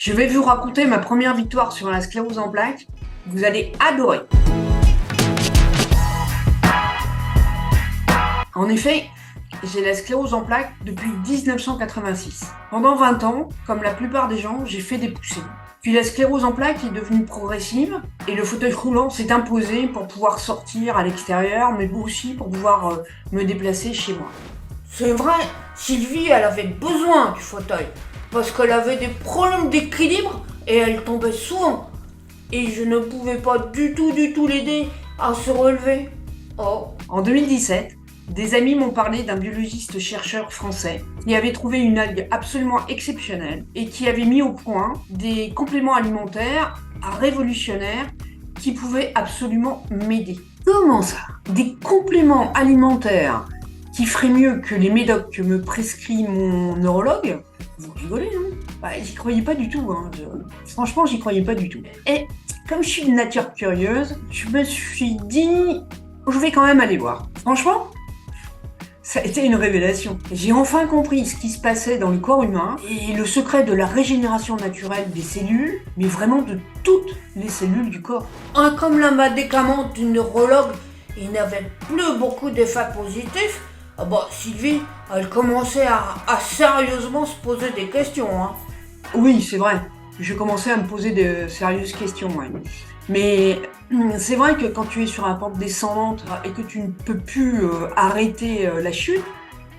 Je vais vous raconter ma première victoire sur la sclérose en plaques. Vous allez adorer. En effet, j'ai la sclérose en plaques depuis 1986. Pendant 20 ans, comme la plupart des gens, j'ai fait des poussées. Puis la sclérose en plaques est devenue progressive et le fauteuil roulant s'est imposé pour pouvoir sortir à l'extérieur, mais aussi pour pouvoir me déplacer chez moi. C'est vrai, Sylvie, elle avait besoin du fauteuil parce qu'elle avait des problèmes d'équilibre et elle tombait souvent. Et je ne pouvais pas du tout l'aider à se relever. Oh, En 2017, des amis m'ont parlé d'un biologiste chercheur français qui avait trouvé une algue absolument exceptionnelle et qui avait mis au point des compléments alimentaires révolutionnaires qui pouvaient absolument m'aider. Comment ça? Des compléments alimentaires qui feraient mieux que les médocs que me prescrit mon neurologue? Vous rigolez, non? J'y croyais pas du tout, hein. Franchement, j'y croyais pas du tout. Et comme je suis de nature curieuse, je me suis dit, je vais quand même aller voir. Franchement, ça a été une révélation. J'ai enfin compris ce qui se passait dans le corps humain et le secret de la régénération naturelle des cellules, mais vraiment de toutes les cellules du corps. comme le médicament du neurologue, il n'avait plus beaucoup d'effets positifs. Sylvie, elle commençait à sérieusement se poser des questions. Oui, c'est vrai. Je commençais à me poser de sérieuses questions, ouais. Mais c'est vrai que quand tu es sur la pente descendante et que tu ne peux plus arrêter la chute,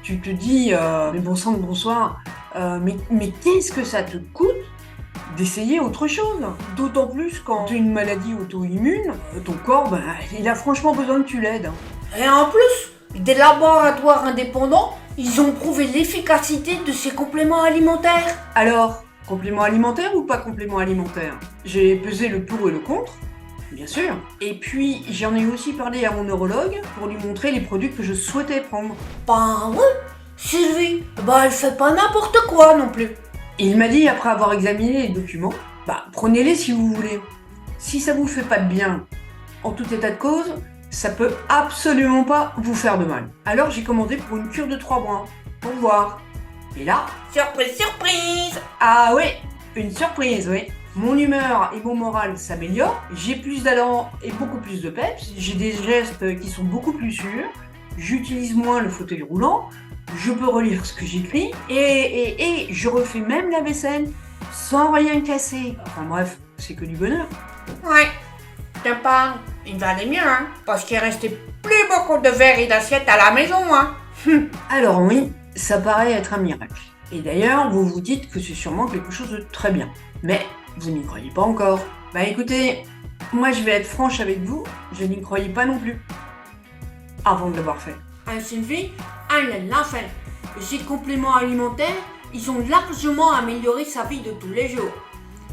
tu te dis, mais bon sang de bonsoir, mais qu'est-ce que ça te coûte d'essayer autre chose? D'autant plus quand tu as une maladie auto-immune, ton corps, il a franchement besoin que tu l'aides. Et en plus, des laboratoires indépendants, ils ont prouvé l'efficacité de ces compléments alimentaires. Alors, complément alimentaire ou pas complément alimentaire? J'ai pesé le pour et le contre, bien sûr. Et puis, j'en ai aussi parlé à mon neurologue pour lui montrer les produits que je souhaitais prendre. Oui, Sylvie, elle fait pas n'importe quoi non plus. Et il m'a dit, après avoir examiné les documents, prenez-les si vous voulez. Si ça vous fait pas de bien, en tout état de cause, ça peut absolument pas vous faire de mal. Alors j'ai commandé pour une cure de 3 mois, pour voir. Et là, Surprise, surprise! ah oui, une surprise, oui. Mon humeur et mon moral s'améliorent, j'ai plus d'allant et beaucoup plus de peps, j'ai des gestes qui sont beaucoup plus sûrs, j'utilise moins le fauteuil roulant, je peux relire ce que j'écris et je refais même la vaisselle sans rien casser. Enfin bref, c'est que du bonheur. Ouais, je te parle, il va aller mieux, parce qu'il restait plus beaucoup de verres et d'assiettes à la maison, Alors oui, ça paraît être un miracle. Et d'ailleurs, vous vous dites que c'est sûrement quelque chose de très bien. Mais vous n'y croyez pas encore. Écoutez, moi je vais être franche avec vous, je n'y croyais pas non plus. Avant de l'avoir fait. Sylvie, elle l'a fait. Ces compléments alimentaires, ils ont largement amélioré sa vie de tous les jours.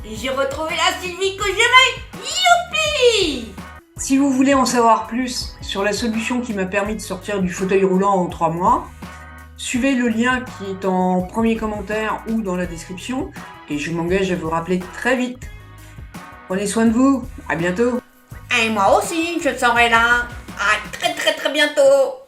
Et j'ai retrouvé la Sylvie que j'aimais. Youpi! Si vous voulez en savoir plus sur la solution qui m'a permis de sortir du fauteuil roulant en 3 mois, suivez le lien qui est en premier commentaire ou dans la description et je m'engage à vous rappeler très vite. Prenez soin de vous, à bientôt. Et moi aussi, je serai là. À très bientôt.